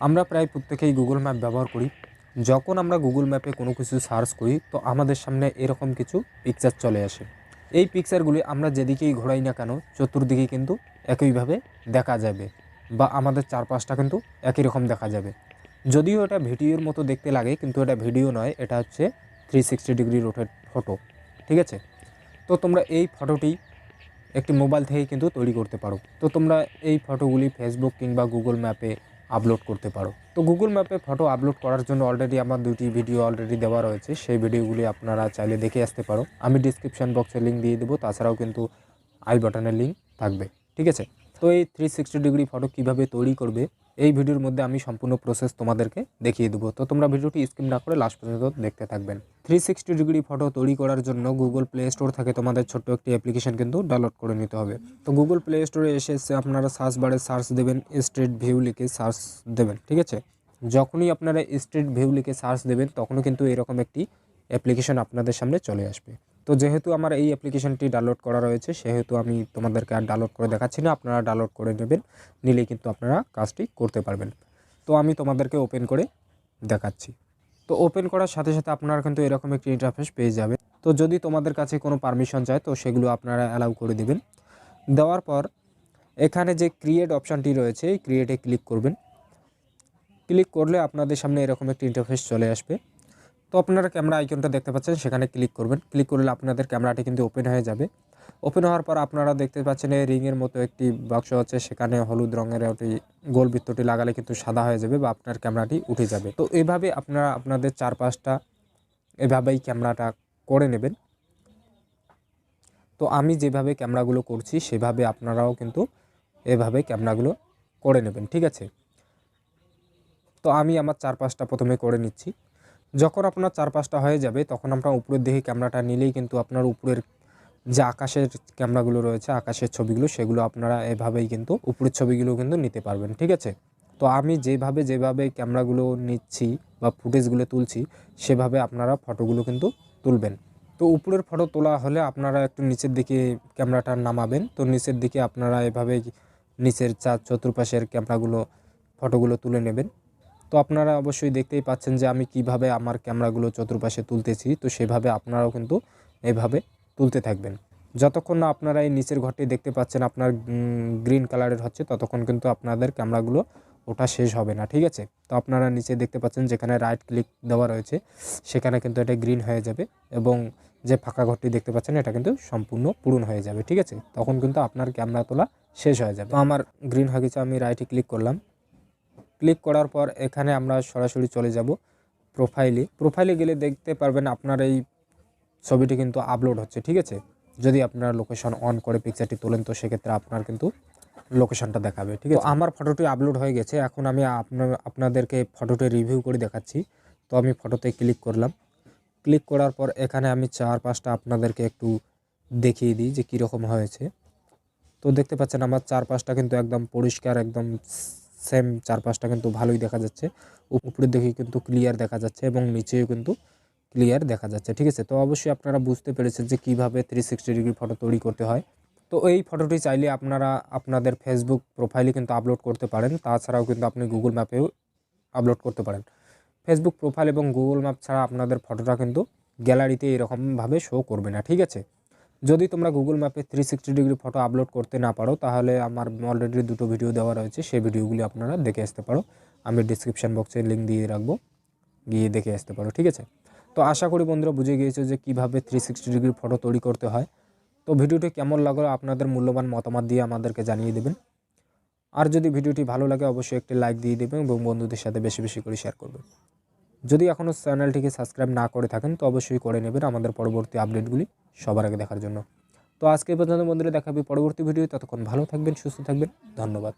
আমরা প্রায় প্রত্যেকেই গুগল ম্যাপ ব্যবহার করি। যখন আমরা গুগল ম্যাপে কোনো কিছু সার্চ করি তো আমাদের সামনে এরকম কিছু পিকচার চলে আসে। এই পিকচারগুলি আমরা যেদিকেই ঘোরাই না কেন চতুর্দিকেই কিন্তু একইভাবে দেখা যাবে বা আমাদের চারপাশটা কিন্তু একই রকম দেখা যাবে। যদিও এটা ভিডিওর মতো দেখতে লাগে কিন্তু এটা ভিডিও নয়, এটা হচ্ছে 360 ডিগ্রি রোটেট ফটো। ঠিক আছে, তো তোমরা এই ফটোটি একটি মোবাইল থেকে কিন্তু তৈরি করতে পারো। তো তোমরা এই ফটোগুলি ফেসবুক কিংবা গুগল ম্যাপে আপলোড করতে পারো। তো গুগল ম্যাপে ফটো আপলোড করার জন্য অলরেডি আমার 2টি ভিডিও অলরেডি দেওয়া রয়েছে, সেই ভিডিওগুলি আপনারা চাইলে দেখে আসতে পারো। আমি ডিসক্রিপশান বক্সে লিঙ্ক দিয়ে দেবো, তাছাড়াও কিন্তু আই বাটনের লিঙ্ক থাকবে। ঠিক আছে, তো এই 360 ডিগ্রি ফটো কীভাবে তৈরি করবে এই ভিডিওর মধ্যে আমি সম্পূর্ণ প্রসেস তোমাদেরকে দেখিয়ে দেবো। তো তোমরা ভিডিওটি স্কিপ না করে লাস্ট পর্যন্ত দেখতে থাকবেন। 360 ডিগ্রি ফটো তৈরি করার জন্য গুগল প্লে স্টোর থেকে তোমাদের ছোট্ট একটি অ্যাপ্লিকেশন কিন্তু ডাউনলোড করে নিতে হবে। তো গুগল প্লে স্টোরে এসে আপনারা সার্চ বারে সার্চ দেবেন, স্ট্রিট ভিউ লিখে সার্চ দেবেন। ঠিক আছে, যখনই আপনারা স্ট্রিট ভিউ লিখে সার্চ দেবেন তখনও কিন্তু এরকম একটি অ্যাপ্লিকেশন আপনাদের সামনে চলে আসবে। তো যেহেতু আমার এই অ্যাপ্লিকেশনটি ডাউনলোড করা রয়েছে সেহেতু আমি তোমাদেরকে আর ডাউনলোড করে দেখাচ্ছি না, আপনারা ডাউনলোড করে নেবেন, নিলেই কিন্তু আপনারা কাজটি করতে পারবেন। তো আমি তোমাদেরকে ওপেন করে দেখাচ্ছি। তো ওপেন করার সাথে সাথে আপনারা কিন্তু এরকম একটি ইন্টারফেস পেয়ে যাবে। তো যদি তোমাদের কাছে কোনো পারমিশন চায় তো সেগুলো আপনারা অ্যালাউ করে দেবেন। দেওয়ার পর এখানে যে ক্রিয়েট অপশানটি রয়েছে এই ক্রিয়েটে ক্লিক করবেন। ক্লিক করলে আপনাদের সামনে এরকম একটি ইন্টারফেস চলে আসবে। তো আপনারা ক্যামেরা আইকনটা দেখতে পাচ্ছেন, সেখানে ক্লিক করবেন। ক্লিক করলে আপনাদের ক্যামেরাটি কিন্তু ওপেন হয়ে যাবে। ওপেন হওয়ার পর আপনারা দেখতে পাচ্ছেন এই রিংয়ের মতো একটি বাক্স আছে, সেখানে হলুদ রঙের একটি গোল বৃত্তটি লাগালে কিন্তু সাদা হয়ে যাবে বা আপনার ক্যামেরাটি উঠে যাবে। তো এইভাবে আপনারা আপনাদের চারপাশটা এভাবেই ক্যামেরাটা করে নেবেন। তো আমি যেভাবে ক্যামেরাগুলো করছি সেভাবে আপনারাও কিন্তু এভাবে ক্যামেরাগুলো করে নেবেন। ঠিক আছে, তো আমি আমার চারপাশটা প্রথমে করে নিচ্ছি। যখন আপনার চারপাশটা হয়ে যাবে তখন আপনার উপরের দিকে ক্যামেরাটা নিলেই কিন্তু আপনার উপরের যে আকাশের ক্যামেরাগুলো রয়েছে, আকাশের ছবিগুলো, সেগুলো আপনারা এভাবেই কিন্তু উপরের ছবিগুলো কিন্তু নিতে পারবেন। ঠিক আছে, তো আমি যেভাবে ক্যামেরাগুলো নিচ্ছি বা ফুটেজগুলো তুলছি সেভাবে আপনারা ফটোগুলো কিন্তু তুলবেন। তো উপরের ফটো তোলা হলে আপনারা একটু নিচের দিকে ক্যামেরাটা নামাবেন। তো নিচের দিকে আপনারা এভাবে নিচের চতুর্পাশের ক্যামেরাগুলো ফটোগুলো তুলে নেবেন। তো আপনারা অবশ্যই দেখতেই পাচ্ছেন যে আমি কিভাবে আমার ক্যামেরাগুলো চতুর্পাশে তুলতেছি। তো সেভাবে আপনারাও কিন্তু এভাবে তুলতে থাকবেন। যতক্ষণ না আপনারা এই নিচের ঘরটি দেখতে পাচ্ছেন আপনার গ্রিন কালারের হচ্ছে ততক্ষণ কিন্তু আপনাদের ক্যামেরাগুলো ওটা শেষ হবে না। ঠিক আছে, তো আপনারা নিচে দেখতে পাচ্ছেন যেখানে রাইট ক্লিক দেওয়া রয়েছে সেখানে কিন্তু এটা গ্রিন হয়ে যাবে এবং যে ফাঁকা ঘরটি দেখতে পাচ্ছেন এটা কিন্তু সম্পূর্ণ পূরণ হয়ে যাবে। ঠিক আছে, তখন কিন্তু আপনার ক্যামেরা তোলা শেষ হয়ে যাবে। তো আমার গ্রিন হয়ে গেছে, আমি রাইটে ক্লিক করলাম। ক্লিক করার পর এখানে আমরা সরাসরি চলে যাব প্রোফাইলে গেলে দেখতে পারবেন আপনার এই ছবিটি কিন্তু আপলোড হচ্ছে। ঠিক আছে, যদি আপনার লোকেশন অন করে পিকচারটি তোলেন তো সেক্ষেত্রে আপনার কিন্তু লোকেশনটা দেখাবে। ঠিক আছে, আমার ফটোটি আপলোড হয়ে গেছে। এখন আমি আপনাদেরকে ফটোটি রিভিউ করে দেখাচ্ছি। তো আমি ফটোতে ক্লিক করলাম। ক্লিক করার পর এখানে আমি চারপাশটা আপনাদেরকে একটু দেখিয়ে দিই যে কীরকম হয়েছে। তো দেখতে পাচ্ছেন আমার চারপাশটা কিন্তু একদম পরিষ্কার, একদম সেম চারপাশটা কিন্তু ভালোই দেখা যাচ্ছে। উপরের দিকে কিন্তু ক্লিয়ার দেখা যাচ্ছে এবং নিচেও কিন্তু ক্লিয়ার দেখা যাচ্ছে। ঠিক আছে, তো অবশ্যই আপনারা বুঝতে পেরেছেন যে কীভাবে 360 ডিগ্রি ফটো তৈরি করতে হয়। তো এই ফটোটি চাইলে আপনারা আপনাদের ফেসবুক প্রোফাইলে কিন্তু আপলোড করতে পারেন, তাছাড়াও কিন্তু আপনি গুগল ম্যাপেও আপলোড করতে পারেন। ফেসবুক প্রোফাইল এবং গুগল ম্যাপ ছাড়া আপনাদের ফটোটা কিন্তু গ্যালারিতে এরকমভাবে শো করবে না। ঠিক আছে, যদি তোমরা গুগল ম্যাপে 360 ডিগ্রি ফটো আপলোড করতে না পারো তাহলে আমার অলরেডি 2টো ভিডিও দেওয়া রয়েছে, সেই ভিডিওগুলি আপনারা দেখে আসতে পারো। আমি ডিসক্রিপশান বক্সে লিঙ্ক দিয়ে রাখবো, গিয়ে দেখে আসতে পারো। ঠিক আছে, তো আশা করি বন্ধুরা বুঝে গিয়েছো যে কীভাবে 360 ডিগ্রি ফটো তৈরি করতে হয়। তো ভিডিওটি কেমন লাগলো আপনাদের মূল্যবান মতামত দিয়ে আমাদেরকে জানিয়ে দেবেন। আর যদি ভিডিওটি ভালো লাগে অবশ্যই একটি লাইক দিয়ে দেবেন এবং বন্ধুদের সাথে বেশি বেশি করে শেয়ার করবেন। যদি এখনও চ্যানেলটিকে সাবস্ক্রাইব না করে থাকেন তো অবশ্যই করে নেবেন আমাদের পরবর্তী আপডেটগুলি সবার আগে দেখার জন্য। তো আজকে পর্যন্ত বন্ধুরা, দেখাবে পরবর্তী ভিডিও। ততক্ষণ ভালো থাকবেন, সুস্থ থাকবেন, ধন্যবাদ।